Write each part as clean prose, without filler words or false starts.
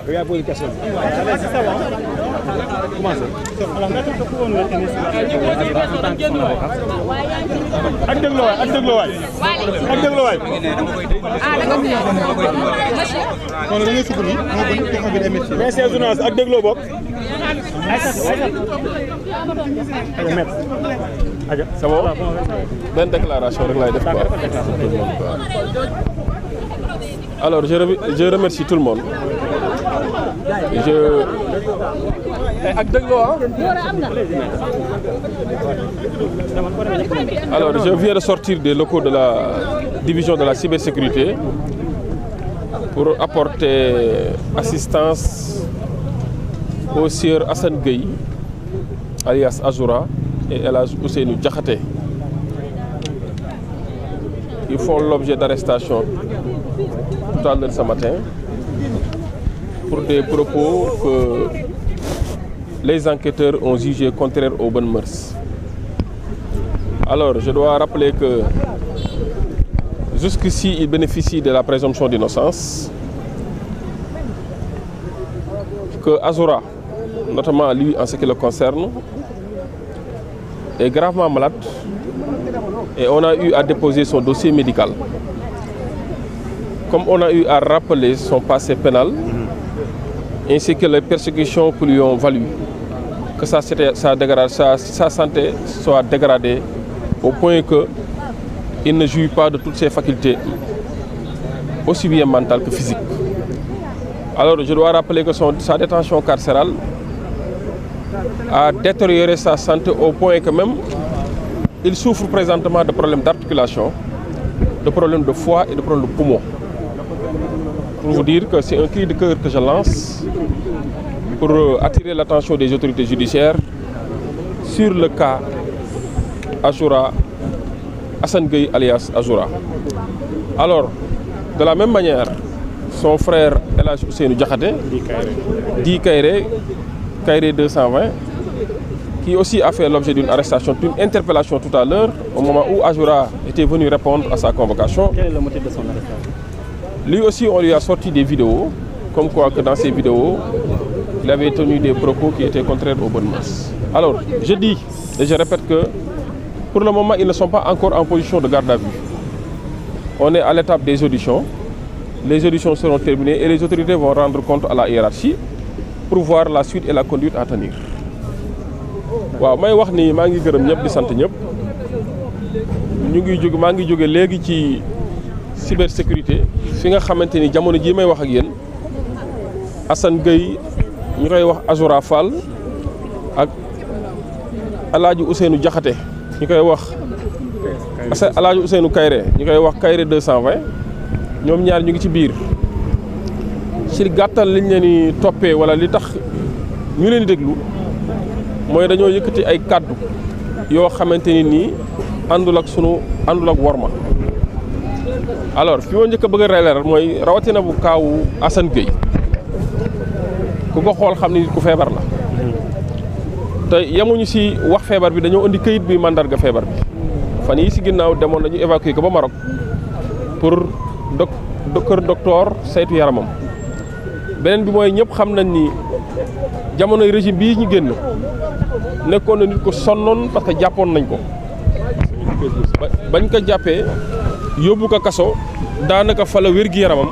Regarde pour les questions. Commencez. Alors, ak déglu waay ak déglu waay. ak déglu waay. kon da ngay sukk nii moo gën te xam bi day métti. mais c'est journaliste ak déglu bokk. C'est bon? Benn déclaration rek laay def quoi. Alors je remercie tout le monde. Alors je viens de sortir des locaux de la division de la cybersécurité pour apporter assistance au sieur Assane Gueye alias Azoura et El Hadj Ousseynou Diakhaté. Ils font l'objet d'arrestation tout à l'heure ce matin pour des propos que les enquêteurs ont jugés contraires aux bonnes mœurs. Alors, je dois rappeler que jusqu'ici, ils bénéficient de la présomption d'innocence, que Azoura, notamment lui en ce qui le concerne, est gravement malade et on a eu à déposer son dossier médical. Comme on a eu à rappeler son passé pénal, ainsi que les persécutions qui lui ont valu que sa santé soit dégradée au point qu'il ne jouit pas de toutes ses facultés, aussi bien mentales que physiques. Alors je dois rappeler que sa détention carcérale a détérioré sa santé au point que même il souffre présentement de problèmes d'articulation, de problèmes de foie et de problèmes de poumon. Pour vous dire que c'est un cri de cœur que je lance pour attirer l'attention des autorités judiciaires sur le cas Azoura, Assane Gueye alias Azoura. Alors, de la même manière, son frère El Hadj Ousseynou Diakhaté, dit Kairé 220, qui aussi a fait l'objet d'une arrestation, d'une interpellation tout à l'heure, au moment où Azoura était venu répondre à sa convocation. Quel est le motif de son arrestation? Lui aussi, on lui a sorti des vidéos, comme quoi que dans ces vidéos, il avait tenu des propos qui étaient contraires aux bonnes mœurs. Alors, je dis et je répète que pour le moment, ils ne sont pas encore en position de garde à vue. On est à l'étape des auditions. Les auditions seront terminées et les autorités vont rendre compte à la hiérarchie pour voir la suite et la conduite à tenir. waaw may wax ni maa ngi gërëm ñëpp di sant ñëpp maa ngi jóge léegi ci cybersécurité fi nga xamante ni jamono jii may wax ak yéen Assane Gueye ñu koy wax Azoura Fall ak El Hadj Ousseynou Diakhaté ñu koy wax El Hadj Ousseynou Kairé ñu koy wax Kairé 220 ñoom ñaar ñu ngi ci biir ci gàttal liñ leen di toppee wala li tax ñu leen di déglu mooy dañoo yëkkati ay kàddu yoo xamante ni nii àndul ak worma. Alors fi ma njëkk a bëgg a leeral mooy rawatina bu kaawu Assane Gueye ku ko xool xam ni nit ku feebar la te yemuñu ci wax feebar bi dañoo indi këyit bi mandarga feebar bi fan yi ci ginnaaw demoon nañu évacuer ko ba Maroc pour kër docteur saytu yaramam. beneen bi mooy ñëpp xam nañ ni jamonoy régime bii ñu génn nekkoon na nit ko sonnoon parce que jàppoon nañ ko bañ ko jàppee yóbbu ko kaso daanaka fa la wér-gi-yaramam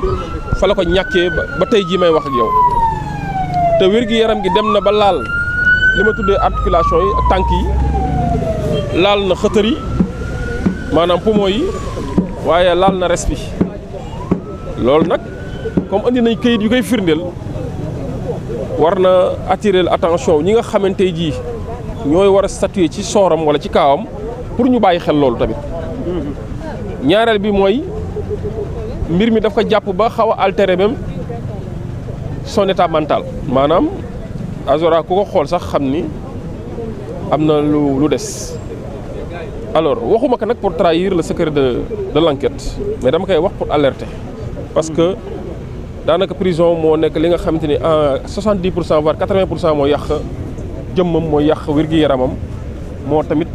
fa la ko ñàkkee ba tey jii may wax ak yow te wér-gi-yaram gi dem na ba laal li ma tuddee articulation yi ak tànk yi laal na xëtër yi maanaam poumon yi waaye laal na res bi loolu nag comme andi nañ këyit yu koy firndeel war na attirer l'attention ñi nga xamante ji ñooy war a statuer ci sooram wala ci kaawam pour ñu bàyyi xel loolu tamit. ñaareel bi mooy mbir mi daf ko jàpp ba xaw a altérer même son état mental maanaam Azoura ku ko xool sax xam ni am na lu des. alors waxuma ko nag pour trahir le secret de l'enquête mais dama koy wax pour alerter parce que daanaka prison moo nekk li nga xamante ni en 70% voire 80% moo yàq jëmmam moo yàq wér-gi-yaramam moo tamit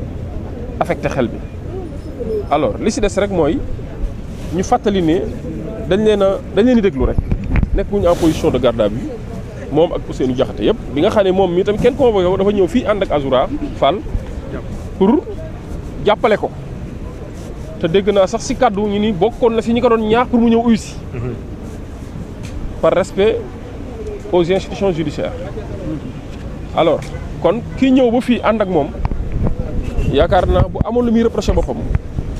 affecté xel bi. alors li ci des rek mooy ñu fàttali ne dañ leen di déglu rek nekkuñu en position de garde à vue moom ak Ousseynou Diakhaté yëpp bi nga xam ne moom mi tam kenn convoqué ko dafa ñëw fii ànd ak Azoura Fall pour jàppale ko te dégg naa sax si kàddu ñu ni bokkoon na si ñi ko doon ñaax pour mu ñëw uyu si par respect aux institutions judiciaires alors kon kii ñëw ba fii ànd ak moom yaakaar naa bu amoon lu muy reproché boppam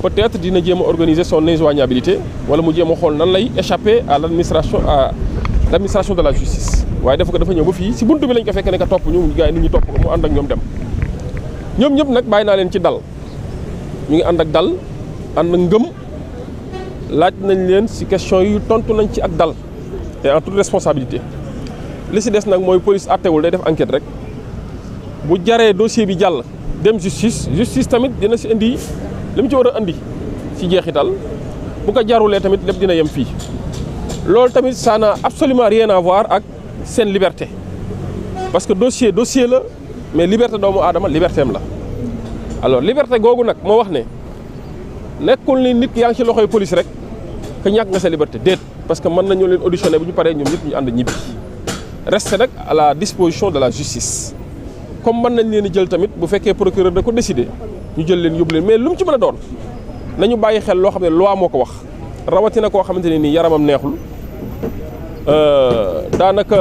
peut-être dina jéem a organiser son injoignabilité wala mu jéem a xool nan lay échapper à l'administration de la justice waaye dafa ñëw ba fii si buntu bi lañ ko fekk ne ka topp ñu gars yi nit ñi topp ko mu ànd ak ñoom dem ñoom ñëpp nag bàyyi naa leen ci dal ñu ngi ànd ak dal ànd ak ngëm laaj nañ leen si question yu tontu nañ ci ak dal et en toute responsabilité li si des nag mooy police àttewul day def enquête rek bu jaree dossier bi jàll dem justice tamit dina si indi li mu ci war a indi ci jeexital bu ko jarulee tamit lépp dina yem fii loolu tamit ça n'a absolument rien à voir ak seen liberté parce que dossier la mais liberté doomu aadama liberté am la alors liberté googu nag moo wax ne nekkul ni nit yaa ngi ci loxoy police rek que ñàkk nga sa liberté déet parce que mën nañoo leen auditionné bu ñu paree ñoom ñëpp ñu ànd ñibbi reste nag à la disposition de la justice comme mën nañ leen di jël tamit bu fekkee procureur da ko décidé ñu jël leen yóbbu leen mais lu mu ci mën a doon nañu bàyyi xel loo xam ne loi moo ko wax rawatina koo xamante ne nii yaramam neexul daanaka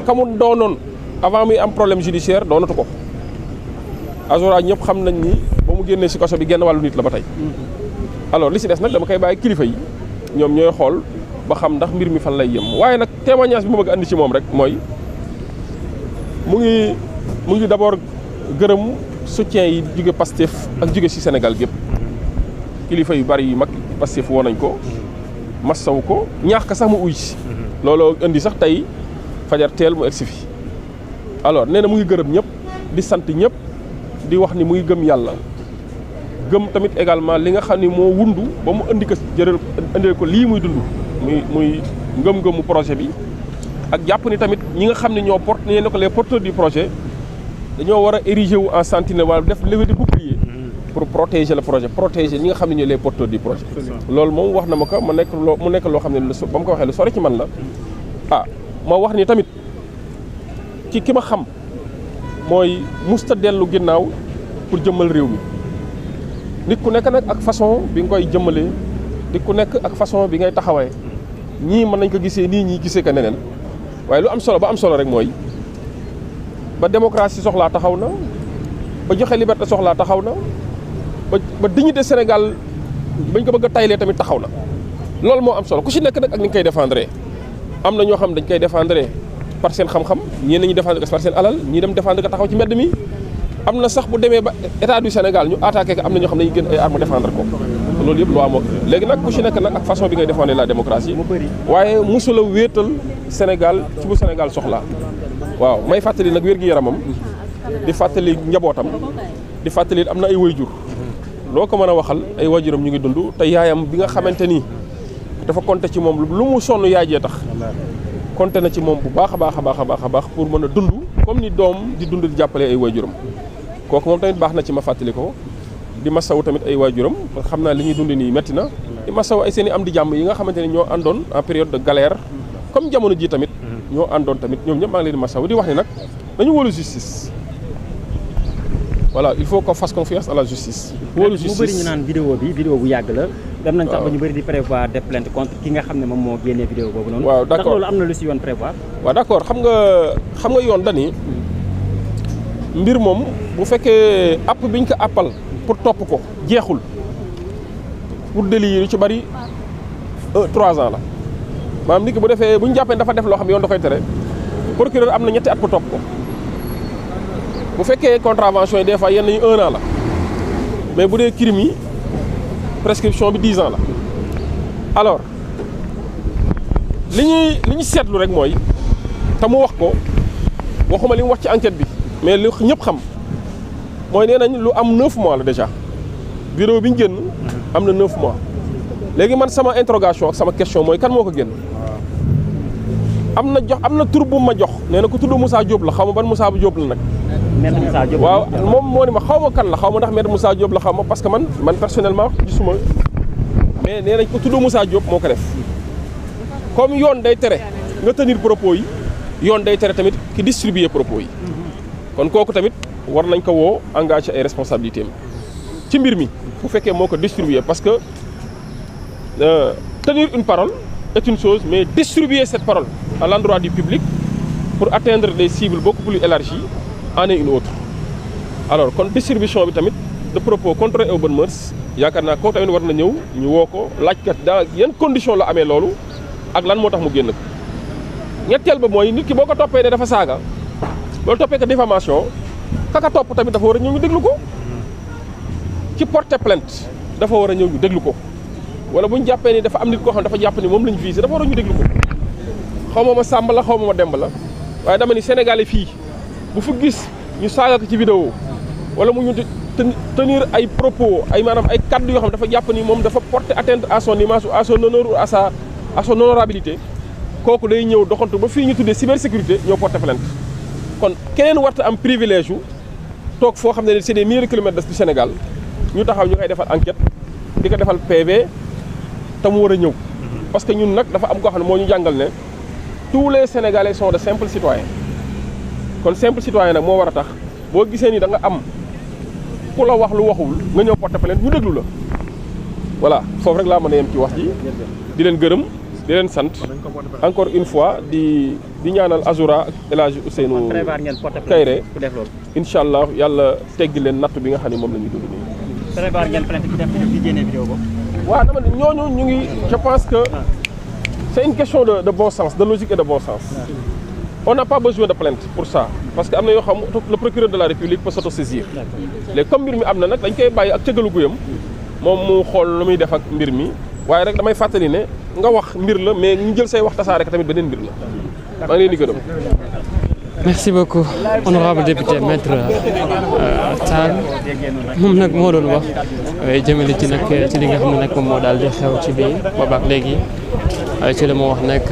kamu doonoon avant muy am problème judiciaire doonatu ko Azoura ñëpp xam nañ ni ba mu génnee si kaso bi genn wàllu nit la ba tey alors li si des nag dama koy bàyyi kilifa yi ñoom ñooy xool ba xam ndax mbir mi fan lay yem waaye nag témoignage bi ma bëgg andi ci moom rek mooy mu ngi d'abord gërëm soutien yi jóge Pastef ak jóge ci Sénégal gépp kilifa yu bari yu mag Pastef woo nañ ko massaw ko ñaax ka sax mu uy si looloo indi sax tey fajar teel mu egsi fi alors nee na mu ngi gërëm ñëpp di sant ñëpp di wax ni mu ngi gëm yàlla gëm tamit également li nga xam ni moo wundu ba mu indi ko indil ko lii muy dund muy ngëm-ngëmu projet bi ak jàpp ni tamit ñi nga xam ne ñoo ne ko les porteurs du projet dañoo war a ériger wu en sentinelle wala def levée de bouclier pour protéger le projet protéger ñi nga xam ne ñooy les porteurs du projet. loolu moom wax na ma ko mu nekk loo xam ne ba mu ko waxee lu sori ci man la ma wax ni tamit ci ki ma xam mooy musta dellu ginnaaw pour jëmmal réew mi nit ku nekk nag ak façon bi nga koy jëmmalee nit ku nekk ak façon bi ngay taxawee ñii mën nañ ko gisee nii ñii gisee ko neneen waaye lu am solo ba am solo rek mooy ba démocratie soxlaa taxaw na ba joxe liberté soxlaa taxaw na ba dignité Sénégal bañ ko bëgg a taylee tamit taxaw na loolu moo am solo ku si nekk nag ak ni nga koy défendre am na ñoo xam dañ koy défendre par seen xam-xam ñii nañu défendre ko par seen alal ñii dem défendre ko taxaw ci mbedd mi am na sax bu demee ba état du Sénégal ñu attaqué ko am na ñoo xam ne ñu gën ay armes défendre ko loolu yëpp loi moo léegi nag ku si nekk nag ak façon bi ngay défendre la démocratie waaye mosula wéetal Sénégal ci bu Sénégal soxlaa waaw may fàttali nag wér-gi-yaramam di fàttali njabootam di fàttali am na ay wayjur loo ko mën a waxal ay waajuram ñu ngi dund te yaayam bi nga xamante ni dafa compter ci moom lu mu sonn yaay jee tax compter na ci moom bu baax a baax a baax a baax a baax pour mën a dund comme ni doom di dund di jàppale ay waajuram kooku moom tamit baax na ci ma fàttali ko di masaw tamit ay waajuram xam naa li ñuy dund nii metti na di masaw ay seen i am di jàmm yi nga xamante ni ñoo àndoon en période de galère comme jamono ji tamit ñoo àndoon tamit ñoom ñëpp maa ngi leen di masaw di wax ni nag dañu wóolu justice voilà il faut qu'on fasse confiance à la justice. wóolu justice mu bëri ñu naan vidéo bu yàgg la. dem nañ sax ba ñu bëri di prévoir des plaintes contre ki nga xam ne moom moo génnee vidéo boobu noonu. waaw d'accord ndax loolu am na lu si yoon prévoir. waaw d'accord xam nga yoon dani mbir moom bu fekkee app biñ ko appal pour topp ko jeexul pour délit yi lu ci bëri 3 ans la maanaam nit ki bu defee bu ñu jàppee dafa def loo xam yoon da koy tere procureur am na 2 at pour topp ko. bu fekkee contravention yi des fois yenn yi 1 an la mais bu dee crime yi prescription bi 10 ans la alors li ñu seetlu rek mooy te mu wax ko waxuma li mu wax ci enquête bi mais li ñëpp xam mooy nee nañ lu am 9 mois la déjà vidéo bi ñu génn am na 9 mois léegi man sama interrogation ak sama question mooy kan moo ko génn am na tur bu ma jox nee na ku tudd Moussa Diop la xaw ma ban Moussa Diop la nag. Maître Moussa Diop waaw moom moo ni ma xaw ma kan la xaw ma ndax Maître Moussa Diop la xaw ma parce que man personnellement gisuma mais nee nañ ko tudd Moussa Diop moo ko def comme yoon day tere nga tenir propos yi yoon day tere tamit ki distribuer propos yi kon kooku tamit war nañ ko woo engagé ay responsabilités am ci mbir mi bu fekkee moo ko distribuer parce que tenir une parole est une chose mais distribuer cette parole à l'endroit du public pour atteindre des cibles beaucoup plus élargies en est une autre alors kon distribution bi tamit de propos contraires aux bonnes mœurs yaakaar naa koo tamit war na ñëw ñu woo ko laajkat dans yan condition la amee loolu ak lan moo tax mu génn ko ñetteel ba mooy nit ki boo ko toppee ne dafa saaga loolu toppee ko diffamation kaka topp tamit dafa war a ñëw ñu déglu ko ci porter plainte dafa war a ñëw ñu déglu ko wala bu ñu jàppee ni dafa am nit koo xam dafa jàpp ni moom lañu visé dafa war a ñu déglu ko xaw ma Samba la xaw ma Demba la waaye dama ni Sénégalais fii bu fu gis ñu saaga ko ci vidéo wala mu ñu tenir ay propos ay maanaam ay kaddu yoo xam dafa jàpp ni moom dafa porter atteinte à son image ou à son honneur ou à son honorabilité kooku day ñëw doxantu ba fii ñu tuddee cybersécurité ñoo porter plainte kon keneen warta am privilège yu toog foo xam ne c'est des milliers de kilomètres du Sénégal ñu taxaw ñu koy defal enquête di ko defal PV te mu war a ñëw parce que ñun nag dafa am koo xam ne moo ñu jàngal ne tous les Sénégalais sont de simples citoyens kon simple citoyen nag moo war a tax boo gisee ni da nga am ku la wax lu waxul nga ñëw porter plainte ñu déglu la voilà foofu rek laa mën a yem ci wax ji di leen gërëm di leen sant encore une fois di ñaanal Azoura ak El Hadj Ousseynou Kayre incha allah yàlla teggi leen natt bi nga xam ne moom la ñu dund nii. prévoir ngeen plainte ki def di génne vidéo ba. waaw dama ne ñooñu ñu ngi je pense que c'est une question de bon sens de logique et de bon sens. On n'a pas besoin de plainte pour ça parce que am na yoo xam le procureur de la République peut s'autosaisir léegi comme mbir mi am na nag dañ koy bàyyi ak cëgalu guyam moom mu xool lu muy def ak mbir mi waaye rek damay fàttali ne nga wax mbir la mais ñu jël say wax tasaare ko tamit beneen mbir la maa ngi leen di gërëm. merci beaucoup honorable député maître Tall moom nag moo doon wax jëmale ci nag ci li nga xam ne nag moom moo daal di xew ci biir boobaak léegi ci la moo wax nag